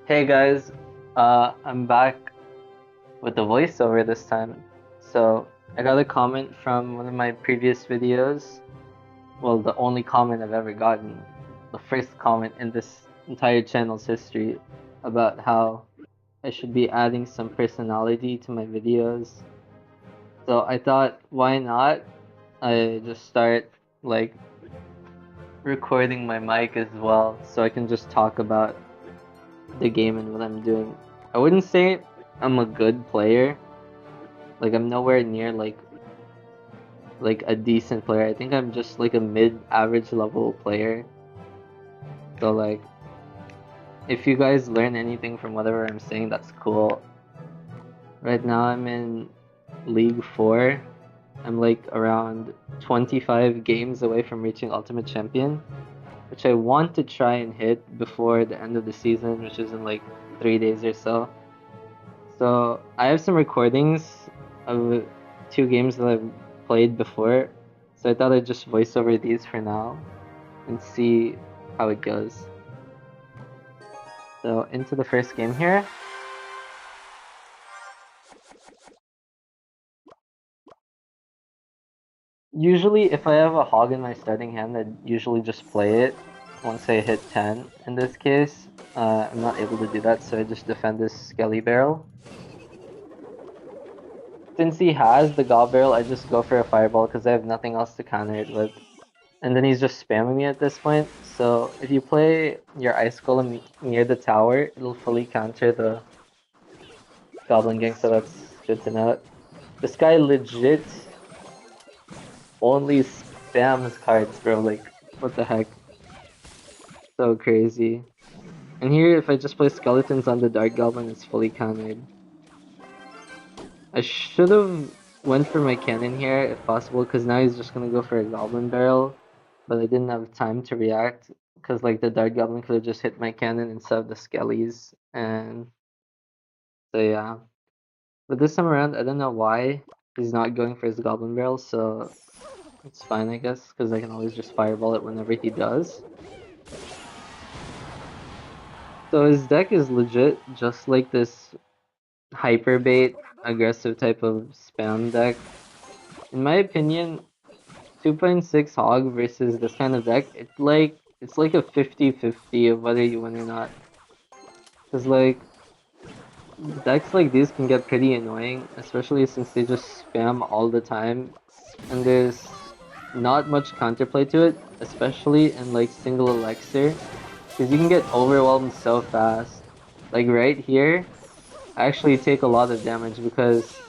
Hey guys, I'm back with the voiceover this time. So I got a comment from one of my previous videos. Well, the only comment I've ever gotten, the first comment in this entire channel's history about how I should be adding some personality to my videos. So I thought, why not? I just start like recording my mic as well, so I can just talk about the game and what I'm doing. I wouldn't say I'm a good player. Like I'm nowhere near like a decent player. I think I'm just like a mid-average level player. So like if you guys learn anything from whatever I'm saying, that's cool. Right now I'm in League 4. I'm like around 25 games away from reaching Ultimate Champion, which I want to try and hit before the end of the season, which is in like 3 days or so. So I have some recordings of 2 games that I've played before, so I thought I'd just voice over these for now and see how it goes. So into the first game here. Usually if I have a hog in my starting hand, I'd usually just play it once I hit 10. In this case, I'm not able to do that, so I just defend this Skelly Barrel. Since he has the Gob Barrel, I just go for a Fireball because I have nothing else to counter it with. And then he's just spamming me at this point. So if you play your Ice Golem near the tower, it'll fully counter the Goblin Gang, so that's good to note. This guy legit only spams cards, bro. Like, what the heck? So crazy. And here, if I just play Skeletons on the Dark Goblin, it's fully countered. I should have went for my cannon here, if possible, because now he's just gonna go for a Goblin Barrel. But I didn't have time to react, because like the Dark Goblin could have just hit my cannon instead of the Skellies. And so yeah. But this time around, I don't know why he's not going for his Goblin Barrel, so it's fine, I guess, because I can always just Fireball it whenever he does. So his deck is legit just like this hyper bait, aggressive type of spam deck. In my opinion, 2.6 Hog versus this kind of deck, it's like a 50-50 of whether you win or not. Cause like decks like these can get pretty annoying, especially since they just spam all the time, and there's not much counterplay to it, especially in like single elixir, because you can get overwhelmed so fast. Like right here, I actually take a lot of damage because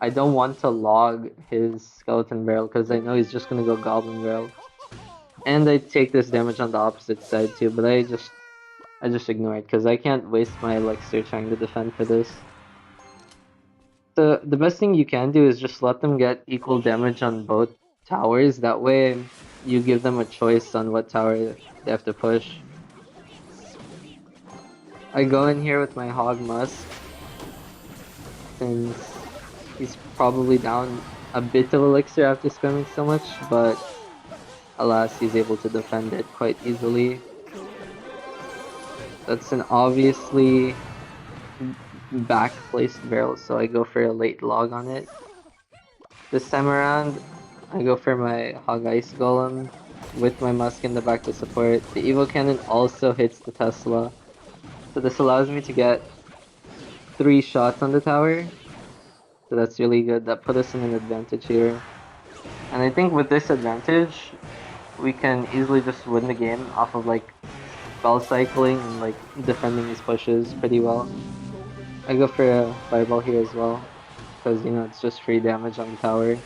I don't want to log his skeleton barrel because I know he's just gonna go goblin barrel. And I take this damage on the opposite side too, but I just ignore it because I can't waste my elixir trying to defend for this. The best thing you can do is just let them get equal damage on both towers. That way you give them a choice on what tower they have to push. I go in here with my Hog Musk since he's probably down a bit of elixir after spamming so much, but alas, he's able to defend it quite easily. That's an obviously back placed barrel, so I go for a late log on it. This time around, I go for my Hog Ice Golem with my Musk in the back to support. The Evo Cannon also hits the Tesla, so this allows me to get 3 shots on the tower. So that's really good. That put us in an advantage here. And I think with this advantage, we can easily just win the game off of like spell cycling and like defending these pushes pretty well. I go for a fireball here as well, because you know it's just free damage on the tower.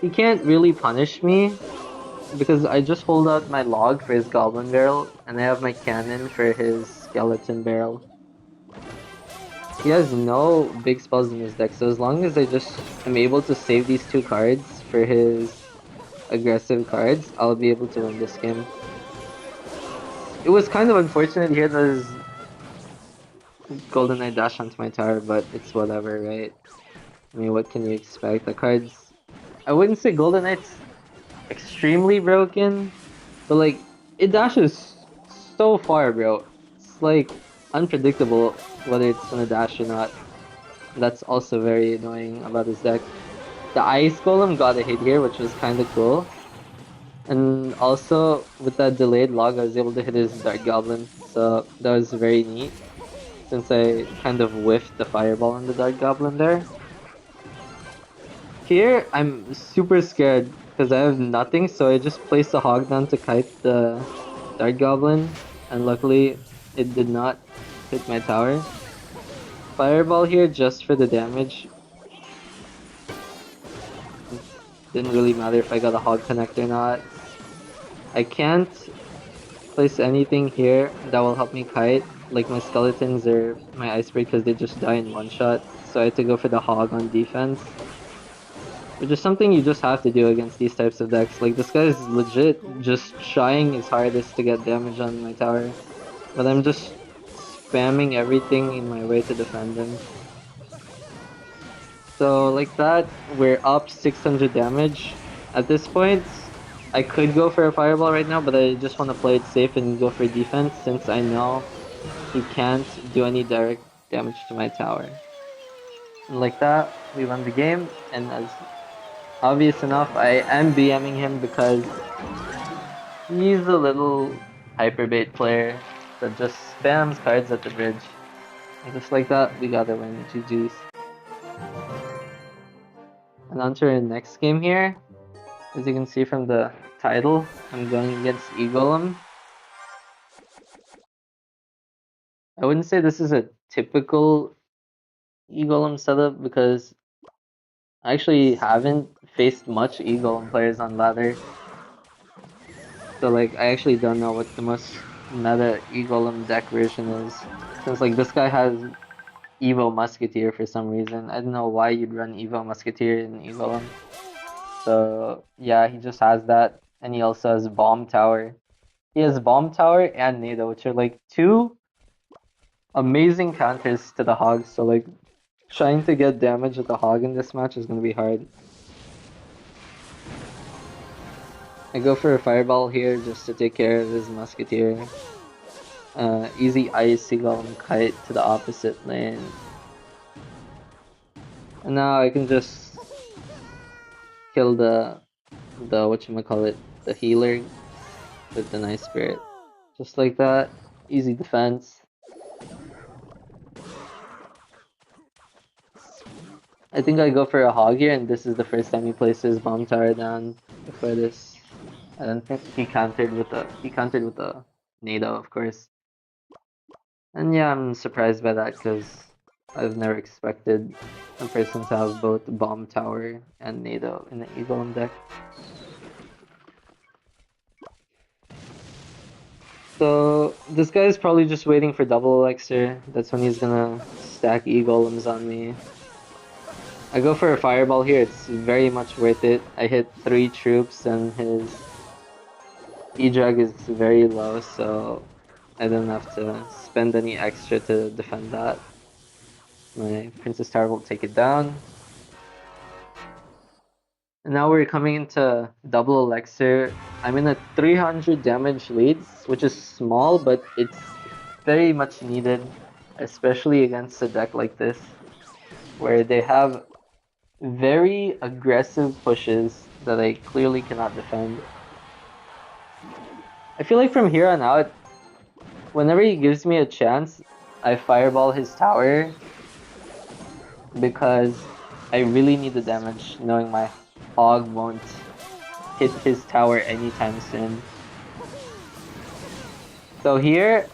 He can't really punish me because I just hold out my log for his goblin barrel and I have my cannon for his skeleton barrel. He has no big spells in his deck, so as long as I just am able to save these 2 cards for his aggressive cards, I'll be able to win this game. It was kind of unfortunate here that his Golden Knight dash onto my tower, but it's whatever, right? I mean, what can you expect? The cards... I wouldn't say Golden Knight's extremely broken, but like, it dashes so far, bro. It's like unpredictable whether it's gonna dash or not. That's also very annoying about this deck. The Ice Golem got a hit here, which was kind of cool. And also, with that delayed log, I was able to hit his Dark Goblin, so that was very neat, since I kind of whiffed the Fireball on the Dark Goblin there. Here, I'm super scared, because I have nothing, so I just placed the Hog down to kite the Dark Goblin, and luckily, it did not hit my tower. Fireball here just for the damage. Didn't really matter if I got a Hog Connect or not. I can't place anything here that will help me kite, like my skeletons or my ice break, because they just die in one shot. So I had to go for the hog on defense, which is something you just have to do against these types of decks. Like this guy is legit just trying his hardest to get damage on my tower, but I'm just spamming everything in my way to defend him. So like that, we're up 600 damage. At this point, I could go for a fireball right now, but I just want to play it safe and go for defense since I know he can't do any direct damage to my tower. And like that, we won the game, and as obvious enough, I am BMing him because he's a little hyperbait player that just spams cards at the bridge. And just like that, we got a win. GG's. And on to our next game here. As you can see from the title, I'm going against E-Golem. I wouldn't say this is a typical E-Golem setup because I actually haven't faced much E-Golem players on ladder. So like I actually don't know what the most meta E-Golem deck version is. Since like this guy has Evo Musketeer for some reason. I don't know why you'd run Evo Musketeer in E-Golem. So yeah, he just has that. And he also has Bomb Tower. He has Bomb Tower and NATO, which are like two amazing counters to the Hog. So like trying to get damage with the Hog in this match is gonna be hard. I go for a Fireball here just to take care of his Musketeer. Easy Ice Seagull and Kite to the opposite lane. And now I can just kill the whatchamacallit, the healer with the Nice Spirit. Just like that. Easy defense. I think I go for a Hog here, and this is the first time he places Bomb Tower down before this. I don't think he countered with a NATO, of course. And yeah, I'm surprised by that because I've never expected a person to have both Bomb Tower and NATO in the E-Golem deck. So this guy is probably just waiting for double elixir. That's when he's gonna stack E-Golems on me. I go for a fireball here, it's very much worth it. I hit 3 troops and his E-Drag is very low, so I don't have to spend any extra to defend that. My Princess Tower will take it down. And now we're coming into double elixir. I'm in a 300 damage lead, which is small, but it's very much needed, especially against a deck like this, where they have very aggressive pushes that I clearly cannot defend. I feel like from here on out, whenever he gives me a chance, I fireball his tower because I really need the damage, knowing my Hog won't hit his tower anytime soon. So here,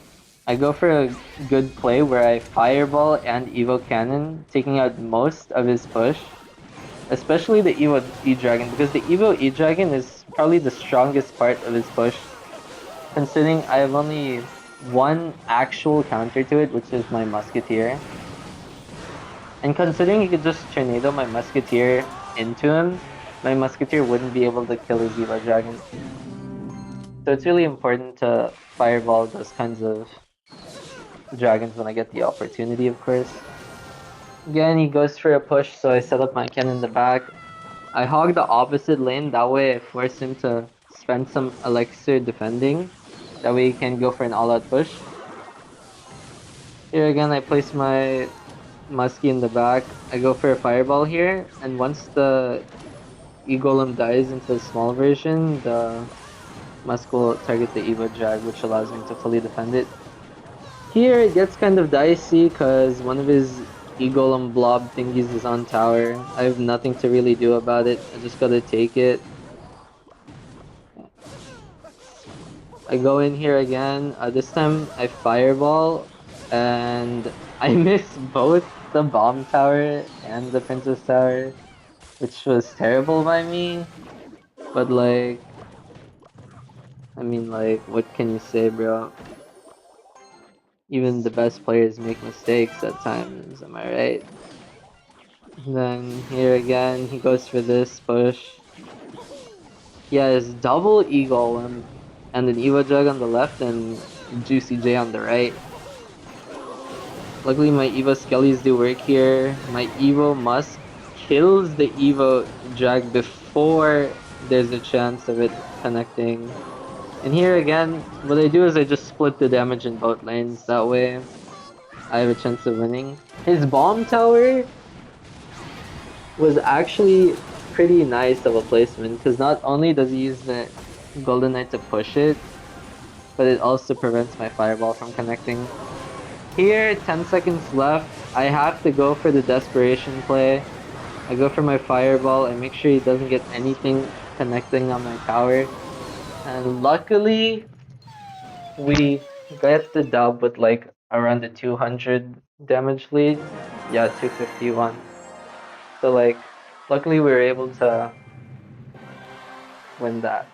I go for a good play where I fireball and Evo Cannon, taking out most of his push. Especially the Evo E-Dragon, because the Evo E-Dragon is probably the strongest part of his push. Considering I have only one actual counter to it, which is my Musketeer. And considering he could just tornado my Musketeer into him, my Musketeer wouldn't be able to kill his Evo Dragon. So it's really important to fireball those kinds of dragons when I get the opportunity, of course. Again, he goes for a push, so I set up my cannon in the back. I hog the opposite lane, that way I force him to spend some elixir defending. That way he can go for an all-out push. Here again, I place my Muskie in the back. I go for a fireball here, and once the E-Golem dies into the small version, the Musk will target the Evo Jag, which allows me to fully defend it. Here it gets kind of dicey because one of his E-Golem blob thingies is on tower. I have nothing to really do about it. I just gotta take it. I go in here again. This time I fireball and I miss both the bomb tower and the princess tower, which was terrible by me. But like, I mean, like, what can you say, bro? Even the best players make mistakes at times, am I right? Then here again, he goes for this push. He has double E-Golem and an Evo Jug on the left and Juicy J on the right. Luckily my Evo Skellies do work here. My Evo Musk kills the Evo Jug before there's a chance of it connecting. And here again, what I do is I just split the damage in both lanes. That way I have a chance of winning. His bomb tower was actually pretty nice of a placement because not only does he use the Golden Knight to push it, but it also prevents my fireball from connecting. Here, 10 seconds left. I have to go for the desperation play. I go for my fireball. I make sure he doesn't get anything connecting on my tower. And luckily, we get the dub with like around the 200 damage lead. Yeah, 251. So like, luckily we were able to win that.